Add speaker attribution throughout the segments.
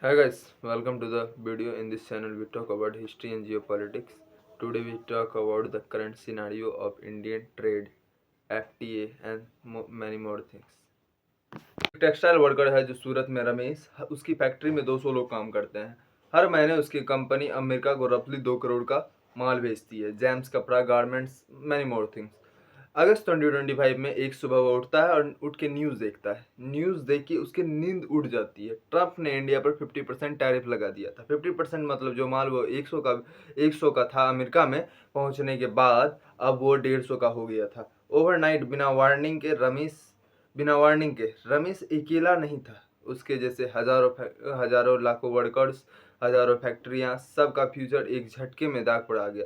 Speaker 1: Hi guys, welcome to the video. In this channel we talk about history and geopolitics. Today we talk about the current scenario of Indian trade, FTA and many more things. एक textile worker है जो सूरत में रमेश, उसकी factory में 200 लोग काम करते हैं। हर महीने उसकी कंपनी अमेरिका को रफली 2 करोड़ का माल भेजती है, जेम्स, कपड़ा, गारमेंट्स, मैनी मोर थिंग्स। अगस्त 2025 में एक सुबह वो उठता है और उठ के न्यूज़ देखता है। न्यूज़ देख के उसकी नींद उड़ जाती है। ट्रंप ने इंडिया पर 50% टैरिफ लगा दिया था। 50% मतलब जो माल वो 100 का था अमेरिका में पहुंचने के बाद, अब वो 150 का हो गया था ओवरनाइट। बिना वार्निंग के रमेश अकेला नहीं था। उसके जैसे हजारों लाखों वर्कर्स, हजारों फैक्ट्रियां, सबका फ्यूचर एक झटके में दाग पड़ा गया।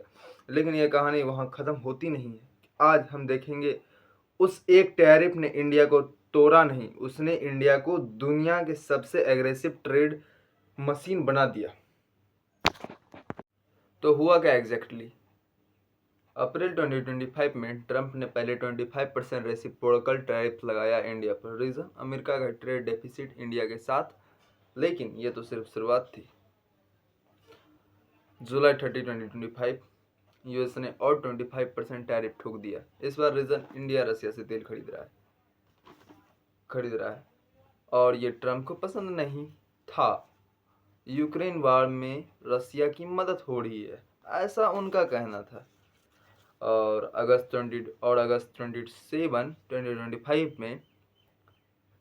Speaker 1: लेकिन यह कहानी वहाँ ख़त्म होती नहीं है। आज हम देखेंगे उस एक टैरिफ ने इंडिया को तोड़ा नहीं, उसने इंडिया को दुनिया के सबसे एग्रेसिव ट्रेड मशीन बना दिया। तो हुआ क्या एग्जैक्टली? अप्रैल 2025 में ट्रंप ने पहले 25% रेसिप्रोकल टैरिफ लगाया इंडिया पर। रीज़न अमेरिका का ट्रेड डेफिसिट इंडिया के साथ। लेकिन ये तो सिर्फ शुरुआत थी। जुलाई 30, 2025 यूएस ने और 25% टैरिफ ठोक दिया। इस बार रीज़न इंडिया रसिया से तेल खरीद रहा है और ये ट्रंप को पसंद नहीं था। यूक्रेन वार में रसिया की मदद हो रही है, ऐसा उनका कहना था। और अगस्त 27, 2025 में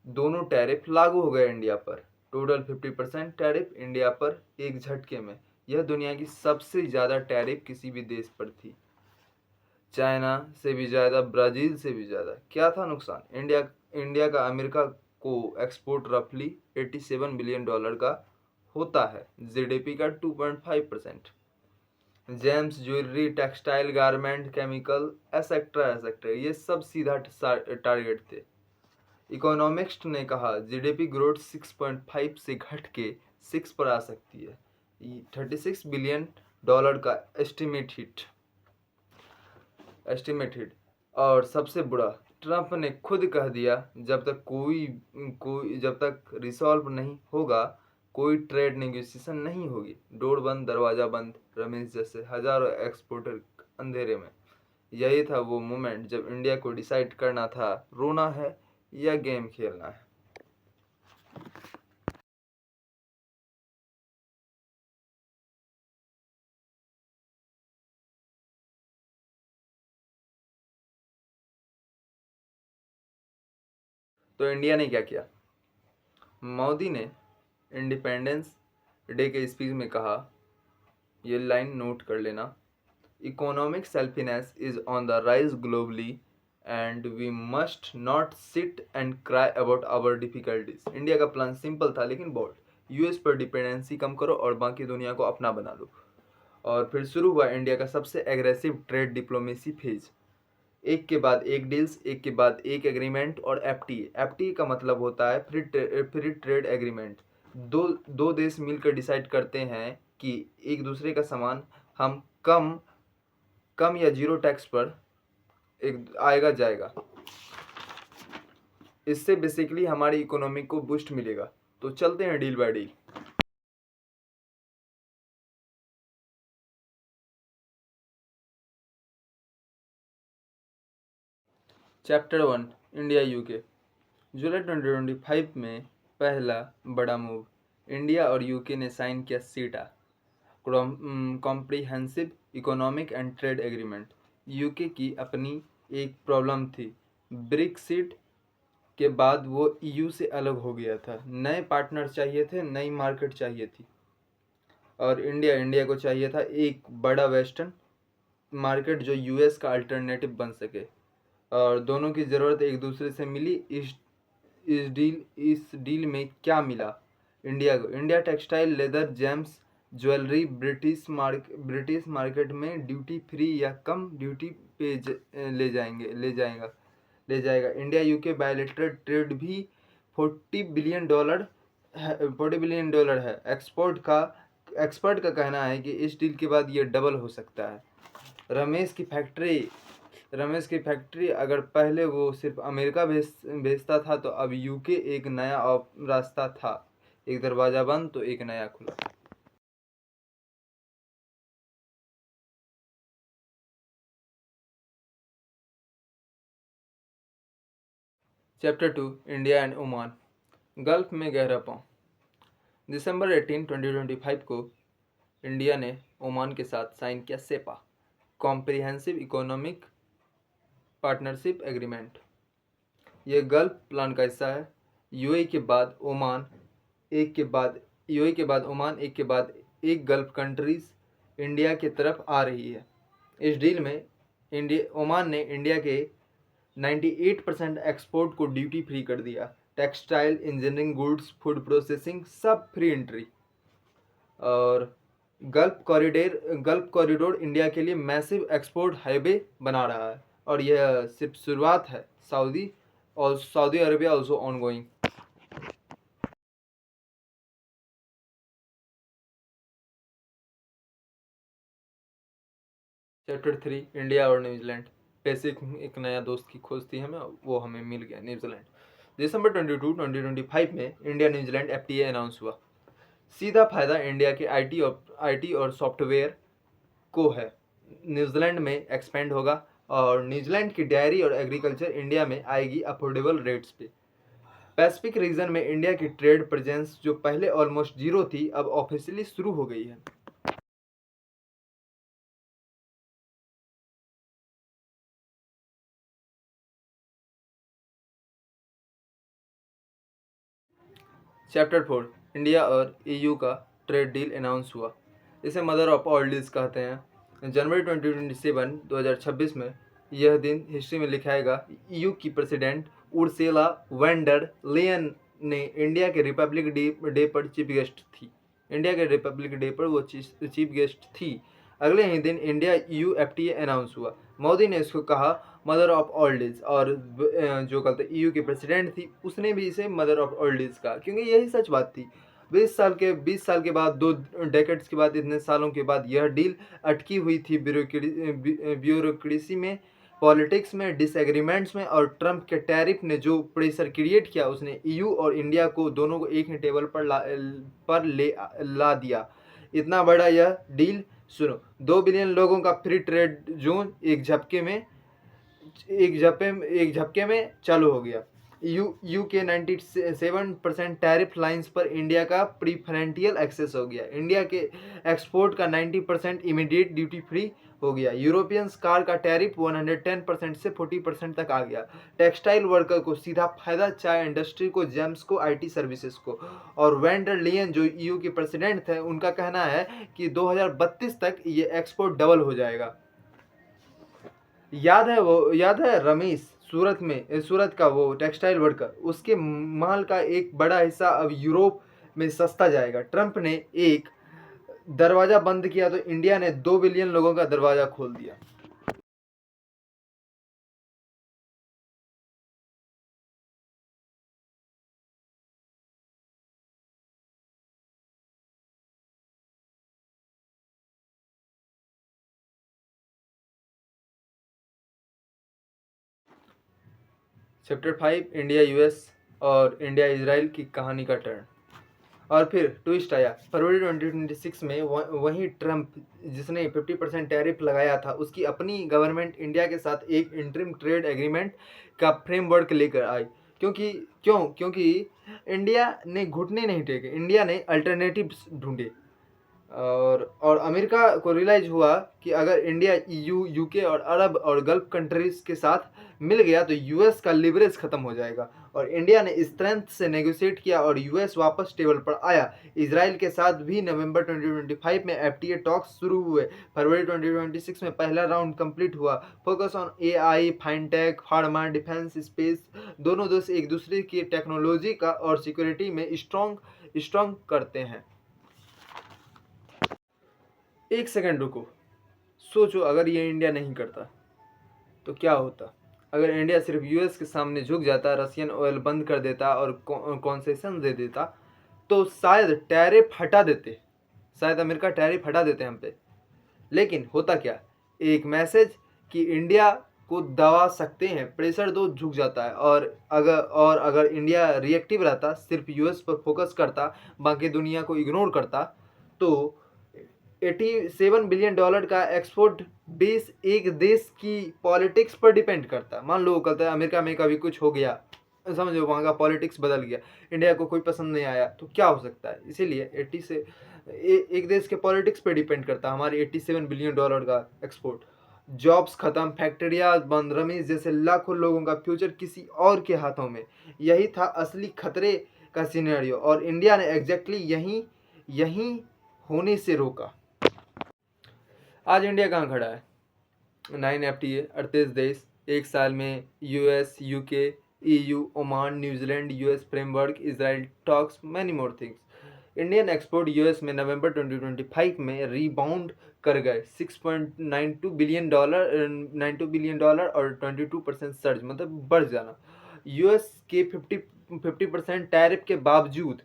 Speaker 1: दोनों टैरिफ लागू हो गए इंडिया पर। टोटल 50% टैरिफ इंडिया पर एक झटके में। यह दुनिया की सबसे ज़्यादा टैरिफ किसी भी देश पर थी। चाइना से भी ज़्यादा, ब्राज़ील से भी ज़्यादा। क्या था नुकसान? इंडिया का अमेरिका को एक्सपोर्ट रफली $87 बिलियन का होता है, जीडीपी का 2.5%। James, jewellery, textile, garment, chemical, et cetera et cetera, ये सब सीधा टारगेट थे। इकोनॉमिस्ट ने कहा जीडीपी ग्रोथ 6.5 से घट के 6 पर आ सकती है। $36 बिलियन का एस्टिमेटेड। और सबसे बुरा, ट्रंप ने खुद कह दिया जब तक रिसॉल्व नहीं होगा कोई ट्रेड नेगोशिएशन नहीं होगी। डोर बंद, दरवाजा बंद। रमेश जैसे हजारों एक्सपोर्टर अंधेरे में। यही था वो मोमेंट जब इंडिया को डिसाइड करना था, रोना है या गेम खेलना है। तो इंडिया ने क्या किया? मोदी ने इंडिपेंडेंस डे के स्पीच में कहा, ये लाइन नोट कर लेना, economic selfishness is on the rise globally and we must not sit and cry about our difficulties. India का प्लान सिंपल था लेकिन बोल्ड। यूएस पर डिपेंडेंसी कम करो और बाकी दुनिया को अपना बना लो। और फिर शुरू हुआ इंडिया का सबसे एग्रेसिव ट्रेड डिप्लोमेसी फेज। एक के बाद एक डील्स, एक के बाद एक एग्रीमेंट और एफटीए। एफटीए का मतलब होता है फ्री ट्रेड एग्रीमेंट। दो दो देश मिलकर डिसाइड करते हैं कि एक दूसरे का सामान हम कम कम या जीरो टैक्स पर एक आएगा जाएगा। इससे बेसिकली हमारी इकोनॉमी को बूस्ट मिलेगा। तो चलते हैं deal by deal. Chapter 1, India UK. जुलाई 2025 में पहला बड़ा मूव, इंडिया और यूके ने साइन किया CETA, comprehensive economic and trade agreement. UK की अपनी एक प्रॉब्लम थी। ब्रेक्सिट के बाद वो ईयू से अलग हो गया था। नए पार्टनर चाहिए थे, नई मार्केट चाहिए थी। और इंडिया को चाहिए था एक बड़ा वेस्टर्न मार्केट जो यूएस का अल्टरनेटिव बन सके। और दोनों की ज़रूरत एक दूसरे से मिली। इस डील में क्या मिला इंडिया को? India textile, leather, James, jewellery British market में ड्यूटी फ्री या कम ड्यूटी पे ले जाएगा। इंडिया यूके बायलैटरल ट्रेड भी $40 बिलियन है। एक्सपर्ट का कहना है कि इस डील के बाद ये डबल हो सकता है। रमेश की फैक्ट्री अगर पहले वो सिर्फ अमेरिका भेजता था तो अब यूके एक नया रास्ता था। एक दरवाज़ा बंद तो एक नया खुला। Chapter 2, India and Oman, gulf में गहरा पाँव। दिसंबर 18, 2025 को इंडिया ने ओमान के साथ साइन किया CEPA, comprehensive economic partnership agreement. यह गल्फ प्लान का हिस्सा है। यूएई के बाद ओमान एक के बाद एक गल्फ कंट्रीज इंडिया की तरफ आ रही है। इस डील में ओमान ने इंडिया के 98% एक्सपोर्ट को ड्यूटी फ्री कर दिया। Textile, engineering goods, food processing सब फ्री एंट्री। और गल्फ कॉरिडोर इंडिया के लिए मैसिव एक्सपोर्ट हाईवे बना रहा है और यह सिर्फ शुरुआत है। Saudi Arabia also ongoing. Chapter 3, India और न्यूजीलैंड। पैसिफिक में एक नया दोस्त की खोज थी हमें, वो हमें मिल गया, न्यूजीलैंड। दिसंबर 22, 2025 में इंडिया न्यूजीलैंड एफटीए अनाउंस हुआ। सीधा फायदा इंडिया के आईटी और सॉफ्टवेयर को है। न्यूजीलैंड में एक्सपेंड होगा और न्यूजीलैंड की डेयरी और एग्रीकल्चर इंडिया में आएगी अफोर्डेबल रेट्स पे। पैसिफिक रीजन में इंडिया की ट्रेड प्रेजेंस जो पहले ऑलमोस्ट जीरो थी, अब ऑफिशियली शुरू हो गई है। चैप्टर 4, इंडिया और ईयू का ट्रेड डील अनाउंस हुआ। इसे मदर ऑफ ऑल डील्स कहते हैं। जनवरी 2026 में यह दिन हिस्ट्री में लिखाएगा। ईयू की president Ursula von der Leyen ने इंडिया के रिपब्लिक डे पर चीफ गेस्ट थी। इंडिया के रिपब्लिक डे पर वो चीफ गेस्ट थी। अगले ही दिन इंडिया ईयू एफटीए अनाउंस हुआ। मोदी ने इसको कहा मदर ऑफ ऑल डील्स, और जो कहते ईयू की प्रेसिडेंट थी उसने भी इसे मदर ऑफ ऑल डील्स कहा, क्योंकि यही सच बात थी। 20 साल के बाद, 2 डेकेड्स के बाद, इतने सालों के बाद यह डील अटकी हुई थी ब्यूरोक्रेसी में, पॉलिटिक्स में, डिसएग्रीमेंट्स में, और ट्रंप के टैरिफ ने जो प्रेशर क्रिएट किया उसने ईयू और इंडिया को दोनों को एक ही टेबल पर ला दिया। इतना बड़ा यह डील, सुनो, 2 बिलियन लोगों का फ्री ट्रेड जोन एक झपके में चालू हो गया। यू के 97% टैरिफ लाइंस पर इंडिया का प्रीफरेंशियल एक्सेस हो गया। इंडिया के एक्सपोर्ट का 90% इमीडिएट ड्यूटी फ्री हो गया। यूरोपियंस कार का टैरिफ 110% से 40% तक आ गया। टेक्सटाइल वर्कर को सीधा फायदा, चाय इंडस्ट्री को, जेम्स को, आईटी सर्विसेज को। और वैन डर लेयन जो ईयू के प्रेसिडेंट थे, उनका कहना है कि 2032 तक ये एक्सपोर्ट डबल हो जाएगा। याद है रमेश, सूरत का वो टेक्सटाइल वर्कर, उसके माल का एक बड़ा हिस्सा अब यूरोप में सस्ता जाएगा। ट्रंप ने एक दरवाजा बंद किया तो इंडिया ने 2 बिलियन लोगों का दरवाजा खोल दिया। चैप्टर 5, इंडिया यूएस और इंडिया इजराइल की कहानी का टर्न। और फिर ट्विस्ट आया। फरवरी 2026 में वही ट्रंप जिसने 50% टैरिफ लगाया था, उसकी अपनी गवर्नमेंट इंडिया के साथ एक इंटरिम ट्रेड एग्रीमेंट का फ्रेमवर्क लेकर आई। क्योंकि इंडिया ने घुटने नहीं टेके, इंडिया ने अल्टरनेटिव्स ढूंढे। और अमेरिका को रियलाइज हुआ कि अगर इंडिया ईयू, यूके और अरब और गल्फ कंट्रीज के साथ मिल गया तो यूएस का लिवरेज खत्म हो जाएगा। और इंडिया ने स्ट्रेंथ से नेगोशिएट किया और यूएस वापस टेबल पर आया। इजराइल के साथ भी नवंबर 2025 में एफटीए टॉक्स शुरू हुए। फरवरी 2026 में पहला राउंड कंप्लीट हुआ। Focus on AI, fintech, pharma, defence, space, दोनों देश एक दूसरे की टेक्नोलॉजी का और सिक्योरिटी में स्ट्रॉन्ग करते हैं। एक सेकंड रुको, सोचो अगर ये इंडिया नहीं करता तो क्या होता। अगर इंडिया सिर्फ यूएस के सामने झुक जाता, रशियन ऑयल बंद कर देता और कॉन्सेशन दे देता, तो शायद अमेरिका टैरिफ हटा देते हम पे। लेकिन होता क्या, एक मैसेज कि इंडिया को दबा सकते हैं। प्रेशर दो झुक जाता है। और अगर इंडिया रिएक्टिव रहता, सिर्फ यूएस पर फोकस करता, बाकी दुनिया को इग्नोर करता, तो $87 बिलियन का एक्सपोर्ट बेस एक देश की पॉलिटिक्स पर डिपेंड करता। मान लो कहता है अमेरिका में कभी कुछ हो गया, समझो वहाँ का पॉलिटिक्स बदल गया, इंडिया को कोई पसंद नहीं आया, तो क्या हो सकता है। इसीलिए 80 से एक देश के पॉलिटिक्स पे डिपेंड करता हमारे $87 बिलियन का एक्सपोर्ट। जॉब्स खत्म, फैक्ट्रियाँ बंद, रमेश जैसे लाखों लोगों का फ्यूचर किसी और के हाथों में। यही था असली खतरे का सिनेरियो, और इंडिया ने एग्जैक्टली यही होने से रोका। आज इंडिया कहाँ खड़ा है? 9 FTA, 38 देश, एक साल में US, UK, EU, Oman, New Zealand, US framework, Israel talks, many more things. Indian export US में नवंबर 2025 में रीबाउंड कर गए $6.92 बिलियन और 22% सर्ज, मतलब बढ़ जाना यूएस के 50% टैरिफ के बावजूद।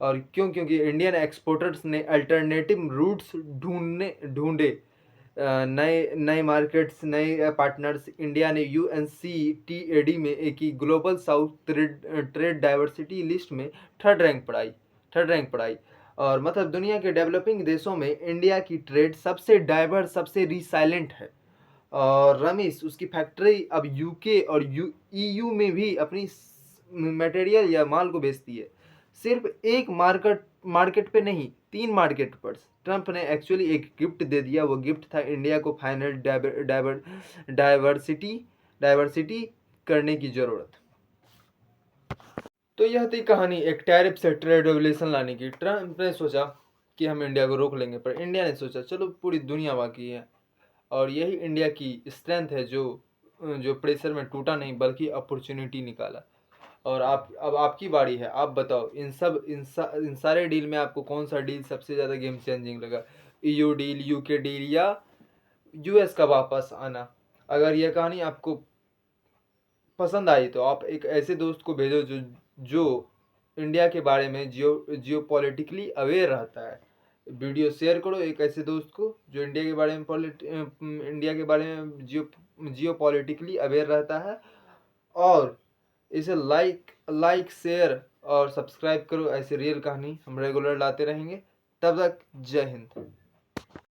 Speaker 1: और क्योंकि इंडियन एक्सपोर्टर्स ने अल्टरनेटिव रूट्स ढूंढे, नए नए मार्केट्स, नए पार्टनर्स। इंडिया ने UNCTAD में एक ही global south trade diversity list में थर्ड रैंक पढ़ाई। और मतलब दुनिया के डेवलपिंग देशों में इंडिया की ट्रेड सबसे डाइवर्स, सबसे रिसाइलेंट है। और रमेश उसकी फैक्ट्री अब यूके और EU में भी अपनी मटेरियल या माल को बेचती है। सिर्फ एक मार्केट पे नहीं, 3 मार्केट पर। ट्रंप ने एक्चुअली एक गिफ्ट दे दिया। वो गिफ्ट था इंडिया को फाइनल डाइवर्सिटी करने की जरूरत। तो यह थी कहानी एक टैरिफ से ट्रेड रेगुलेशन लाने की। ट्रंप ने सोचा कि हम इंडिया को रोक लेंगे, पर इंडिया ने सोचा चलो पूरी दुनिया बाकी है। और यही इंडिया की स्ट्रेंथ है, जो प्रेशर में टूटा नहीं बल्कि अपॉर्चुनिटी निकाला। और अब आपकी बारी है, आप बताओ इन सारे डील में आपको कौन सा डील सबसे ज़्यादा गेम चेंजिंग लगा? EU डील, यूके डील, या यूएस का वापस आना? अगर यह कहानी आपको पसंद आई तो आप एक ऐसे दोस्त को भेजो जो इंडिया के बारे में जियो पॉलिटिकली अवेयर रहता है। वीडियो शेयर करो एक ऐसे दोस्त को जो इंडिया के बारे में जियो पॉलिटिकली अवेयर रहता है। और इसे लाइक शेयर और सब्सक्राइब करो। ऐसे रियल कहानी हम रेगुलर लाते रहेंगे। तब तक जय हिंद।